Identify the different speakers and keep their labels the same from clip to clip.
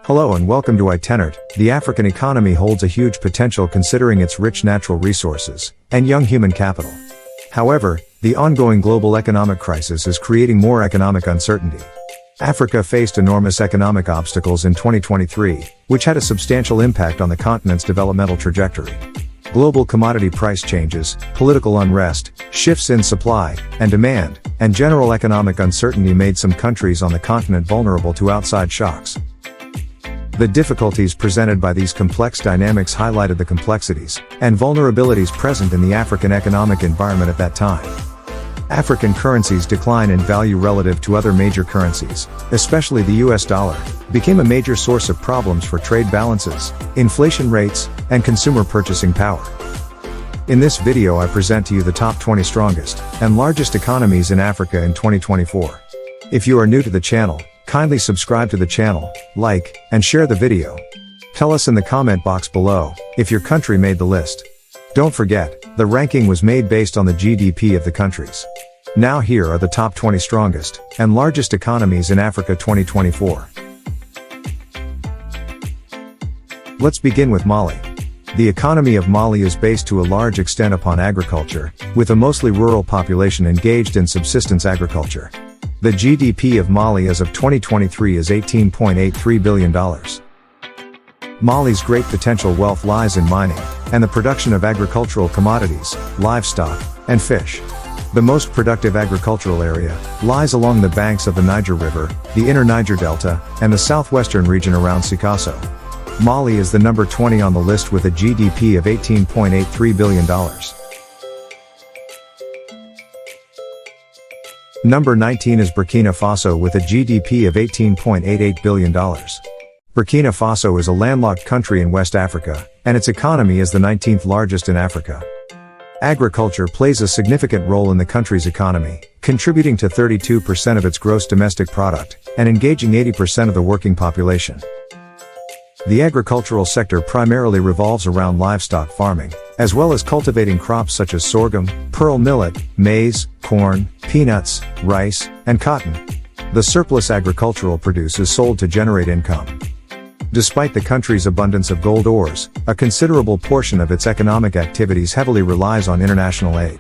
Speaker 1: Hello and welcome to Itenert. The African economy holds a huge potential considering its rich natural resources and young human capital. However, the ongoing global economic crisis is creating more economic uncertainty. Africa faced enormous economic obstacles in 2023, which had a substantial impact on the continent's developmental trajectory. Global commodity price changes, political unrest, shifts in supply and demand, and general economic uncertainty made some countries on the continent vulnerable to outside shocks. The difficulties presented by these complex dynamics highlighted the complexities and vulnerabilities present in the African economic environment at that time. African currencies' decline in value relative to other major currencies, especially the US dollar, became a major source of problems for trade balances, inflation rates, and consumer purchasing power. In this video I present to you the top 20 strongest and largest economies in Africa in 2024. If you are new to the channel, kindly subscribe to the channel, like, and share the video. Tell us in the comment box below if your country made the list. Don't forget, the ranking was made based on the GDP of the countries. Now here are the top 20 strongest and largest economies in Africa 2024. Let's begin with Mali. The economy of Mali is based to a large extent upon agriculture, with a mostly rural population engaged in subsistence agriculture. The GDP of Mali as of 2023 is $18.83 billion. Mali's great potential wealth lies in mining, and the production of agricultural commodities, livestock, and fish. The most productive agricultural area lies along the banks of the Niger River, the inner Niger Delta, and the southwestern region around Sikasso. Mali is the number 20 on the list with a GDP of $18.83 billion. Number 19 is Burkina Faso with a GDP of $18.88 billion. Burkina Faso is a landlocked country in West Africa, and its economy is the 19th largest in Africa. Agriculture plays a significant role in the country's economy, contributing to 32% of its gross domestic product, and engaging 80% of the working population. The agricultural sector primarily revolves around livestock farming, as well as cultivating crops such as sorghum, pearl millet, maize, corn, peanuts, rice, and cotton. The surplus agricultural produce is sold to generate income. Despite the country's abundance of gold ores, a considerable portion of its economic activities heavily relies on international aid.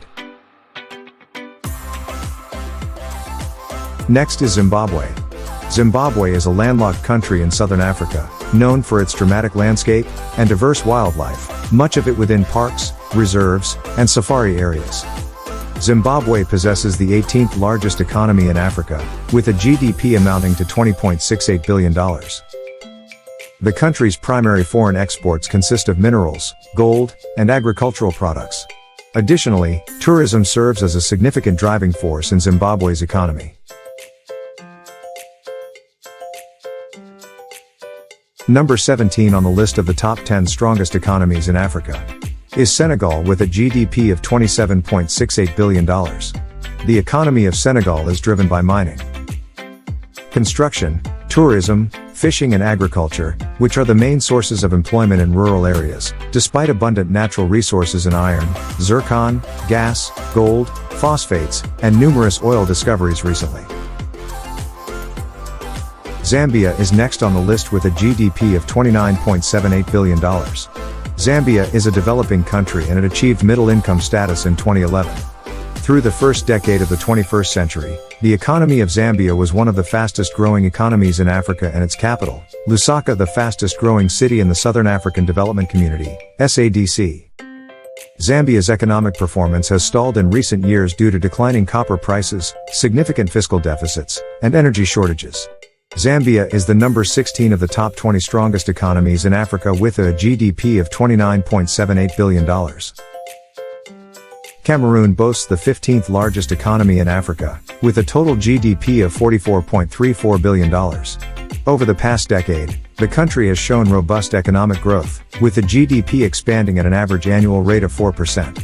Speaker 1: Next is Zimbabwe. Zimbabwe is a landlocked country in southern Africa, known for its dramatic landscape and diverse wildlife, much of it within parks, reserves, and safari areas. Zimbabwe possesses the 18th largest economy in Africa, with a GDP amounting to $20.68 billion. The country's primary foreign exports consist of minerals, gold, and agricultural products. Additionally, tourism serves as a significant driving force in Zimbabwe's economy. Number 17 on the list of the top 10 strongest economies in Africa is Senegal with a GDP of $27.68 billion. The economy of Senegal is driven by mining, construction, tourism, fishing and agriculture, which are the main sources of employment in rural areas, despite abundant natural resources in iron, zircon, gas, gold, phosphates, and numerous oil discoveries recently. Zambia is next on the list with a GDP of $29.78 billion. Zambia is a developing country and it achieved middle-income status in 2011. Through the first decade of the 21st century, the economy of Zambia was one of the fastest-growing economies in Africa and its capital, Lusaka, the fastest-growing city in the Southern African Development Community, SADC. Zambia's economic performance has stalled in recent years due to declining copper prices, significant fiscal deficits, and energy shortages. Zambia is the number 16 of the top 20 strongest economies in Africa with a GDP of $29.78 billion. Cameroon boasts the 15th largest economy in Africa, with a total GDP of $44.34 billion. Over the past decade, the country has shown robust economic growth, with the GDP expanding at an average annual rate of 4%.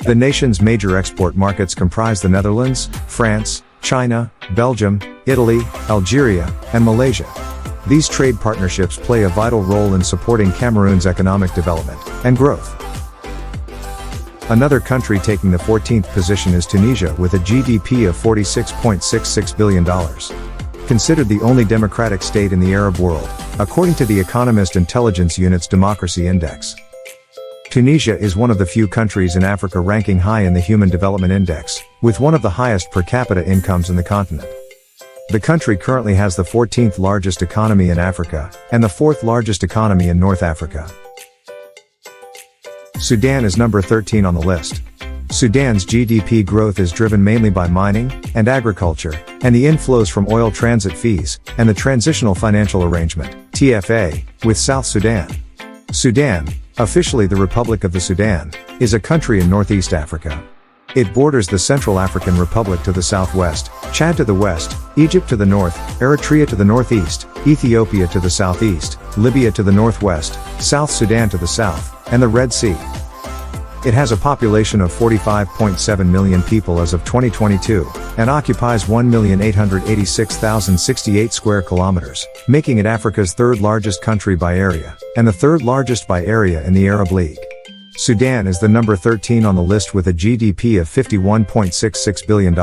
Speaker 1: The nation's major export markets comprise the Netherlands, France, China, Belgium, Italy, Algeria, and Malaysia. These trade partnerships play a vital role in supporting Cameroon's economic development and growth. Another country taking the 14th position is Tunisia with a GDP of $46.66 billion. Considered the only democratic state in the Arab world, according to the Economist Intelligence Unit's Democracy Index. Tunisia is one of the few countries in Africa ranking high in the Human Development Index, with one of the highest per capita incomes in the continent. The country currently has the 14th largest economy in Africa, and the 4th largest economy in North Africa. Sudan is number 13 on the list. Sudan's GDP growth is driven mainly by mining and agriculture, and the inflows from oil transit fees, and the Transitional Financial Arrangement, TFA, with South Sudan. Sudan, officially the Republic of the Sudan, is a country in Northeast Africa. It borders the Central African Republic to the southwest, Chad to the west, Egypt to the north, Eritrea to the northeast, Ethiopia to the southeast, Libya to the northwest, South Sudan to the south, and the Red Sea. It has a population of 45.7 million people as of 2022, and occupies 1,886,068 square kilometers, making it Africa's third largest country by area, and the third largest by area in the Arab League. Sudan is the number 13 on the list with a GDP of $51.66 billion.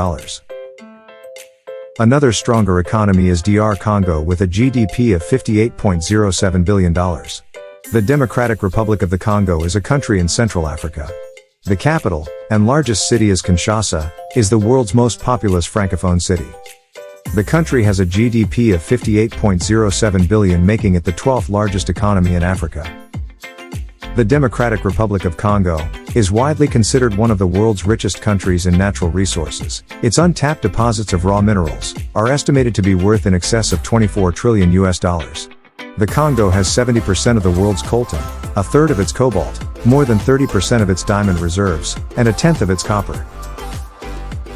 Speaker 1: Another stronger economy is DR Congo with a GDP of $58.07 billion. The Democratic Republic of the Congo is a country in Central Africa. The capital, and largest city is Kinshasa, is the world's most populous francophone city. The country has a GDP of $58.07 billion, making it the 12th largest economy in Africa. The Democratic Republic of Congo is widely considered one of the world's richest countries in natural resources. Its untapped deposits of raw minerals are estimated to be worth in excess of $24 trillion. The Congo has 70% of the world's coltan, a third of its cobalt, more than 30% of its diamond reserves, and a tenth of its copper.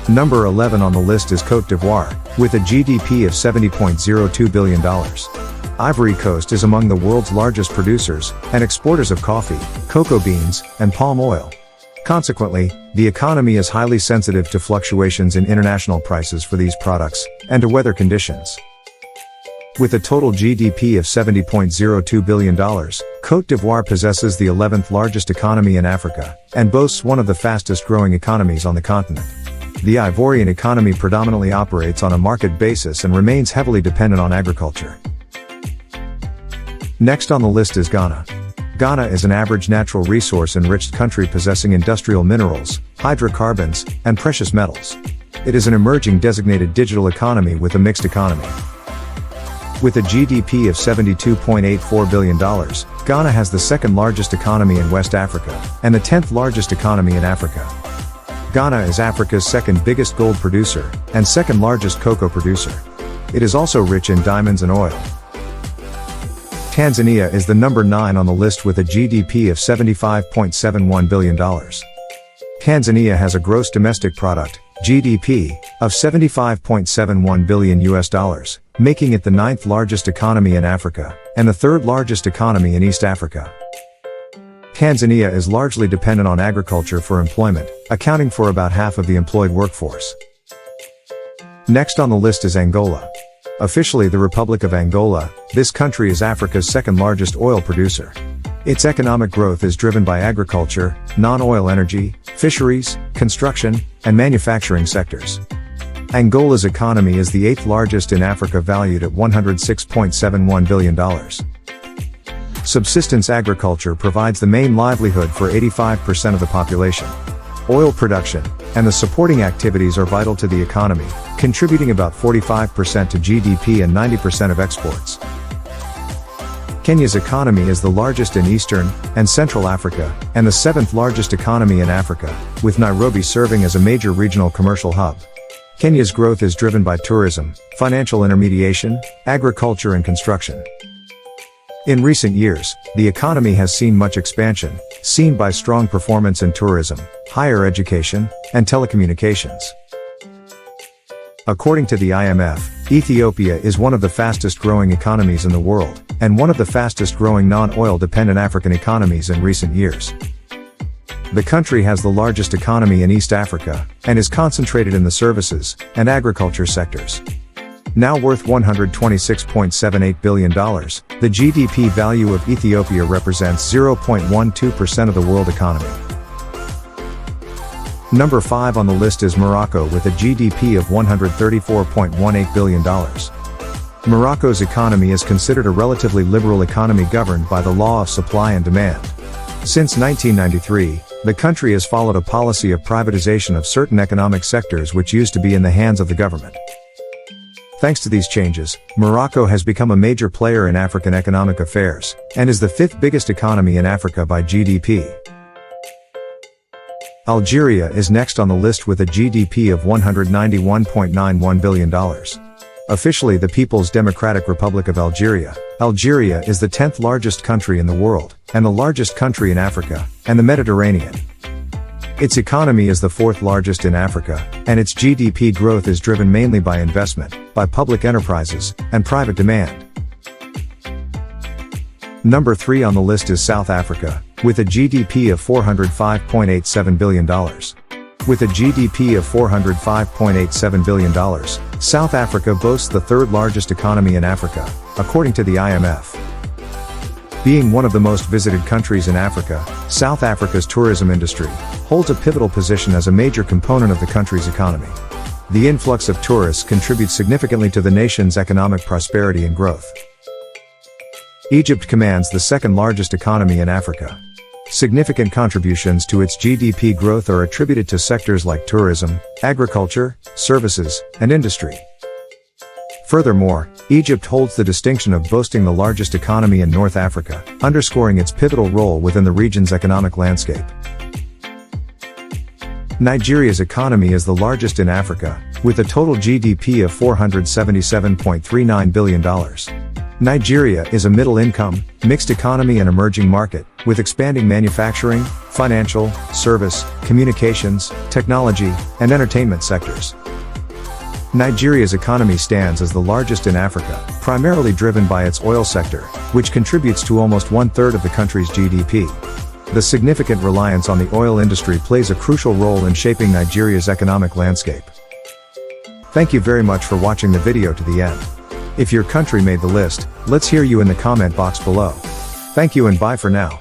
Speaker 1: Number 11 on the list is Côte d'Ivoire, with a GDP of $70.02 billion. Ivory Coast is among the world's largest producers and exporters of coffee, cocoa beans, and palm oil. Consequently, the economy is highly sensitive to fluctuations in international prices for these products, and to weather conditions. With a total GDP of $70.02 billion, Côte d'Ivoire possesses the 11th largest economy in Africa, and boasts one of the fastest growing economies on the continent. The Ivorian economy predominantly operates on a market basis and remains heavily dependent on agriculture. Next on the list is Ghana. Ghana is an average natural resource-enriched country possessing industrial minerals, hydrocarbons, and precious metals. It is an emerging designated digital economy with a mixed economy. With a GDP of $72.84 billion, Ghana has the second largest economy in West Africa, and the 10th largest economy in Africa. Ghana is Africa's second biggest gold producer, and second largest cocoa producer. It is also rich in diamonds and oil. Tanzania is the number 9 on the list with a GDP of $75.71 billion. Tanzania has a gross domestic product, GDP, of $75.71 billion, making it the 9th largest economy in Africa, and the 3rd largest economy in East Africa. Tanzania is largely dependent on agriculture for employment, accounting for about half of the employed workforce. Next on the list is Angola. Officially the Republic of Angola, this country is Africa's second largest oil producer. Its economic growth is driven by agriculture, non-oil energy, fisheries, construction, and manufacturing sectors. Angola's economy is the 8th largest in Africa, valued at $106.71 billion. Subsistence agriculture provides the main livelihood for 85% of the population. Oil production and the supporting activities are vital to the economy, contributing about 45% to GDP and 90% of exports. Kenya's economy is the largest in Eastern and Central Africa, and the 7th largest economy in Africa, with Nairobi serving as a major regional commercial hub. Kenya's growth is driven by tourism, financial intermediation, agriculture and construction. In recent years, the economy has seen much expansion, seen by strong performance in tourism, higher education, and telecommunications. According to the IMF, Ethiopia is one of the fastest growing economies in the world, and one of the fastest growing non-oil dependent African economies in recent years. The country has the largest economy in East Africa, and is concentrated in the services and agriculture sectors. Now worth $126.78 billion, the GDP value of Ethiopia represents 0.12% of the world economy. Number 5 on the list is Morocco with a GDP of $134.18 billion. Morocco's economy is considered a relatively liberal economy governed by the law of supply and demand. Since 1993, the country has followed a policy of privatization of certain economic sectors which used to be in the hands of the government. Thanks to these changes, Morocco has become a major player in African economic affairs, and is the fifth biggest economy in Africa by GDP. Algeria is next on the list with a GDP of $191.91 billion. Officially the People's Democratic Republic of Algeria, Algeria is the 10th largest country in the world, and the largest country in Africa, and the Mediterranean. Its economy is the fourth largest in Africa, and its GDP growth is driven mainly by investment, by public enterprises, and private demand. Number 3 on the list is South Africa, with a GDP of $405.87 billion. With a GDP of $405.87 billion, South Africa boasts the third largest economy in Africa, according to the IMF. Being one of the most visited countries in Africa, South Africa's tourism industry holds a pivotal position as a major component of the country's economy. The influx of tourists contributes significantly to the nation's economic prosperity and growth. Egypt commands the second largest economy in Africa. Significant contributions to its GDP growth are attributed to sectors like tourism, agriculture, services, and industry. Furthermore, Egypt holds the distinction of boasting the largest economy in North Africa, underscoring its pivotal role within the region's economic landscape. Nigeria's economy is the largest in Africa, with a total GDP of $477.39 billion. Nigeria is a middle-income, mixed economy and emerging market, with expanding manufacturing, financial, service, communications, technology, and entertainment sectors. Nigeria's economy stands as the largest in Africa, primarily driven by its oil sector, which contributes to almost one-third of the country's GDP. The significant reliance on the oil industry plays a crucial role in shaping Nigeria's economic landscape. Thank you very much for watching the video to the end. If your country made the list, let's hear you in the comment box below. Thank you and bye for now.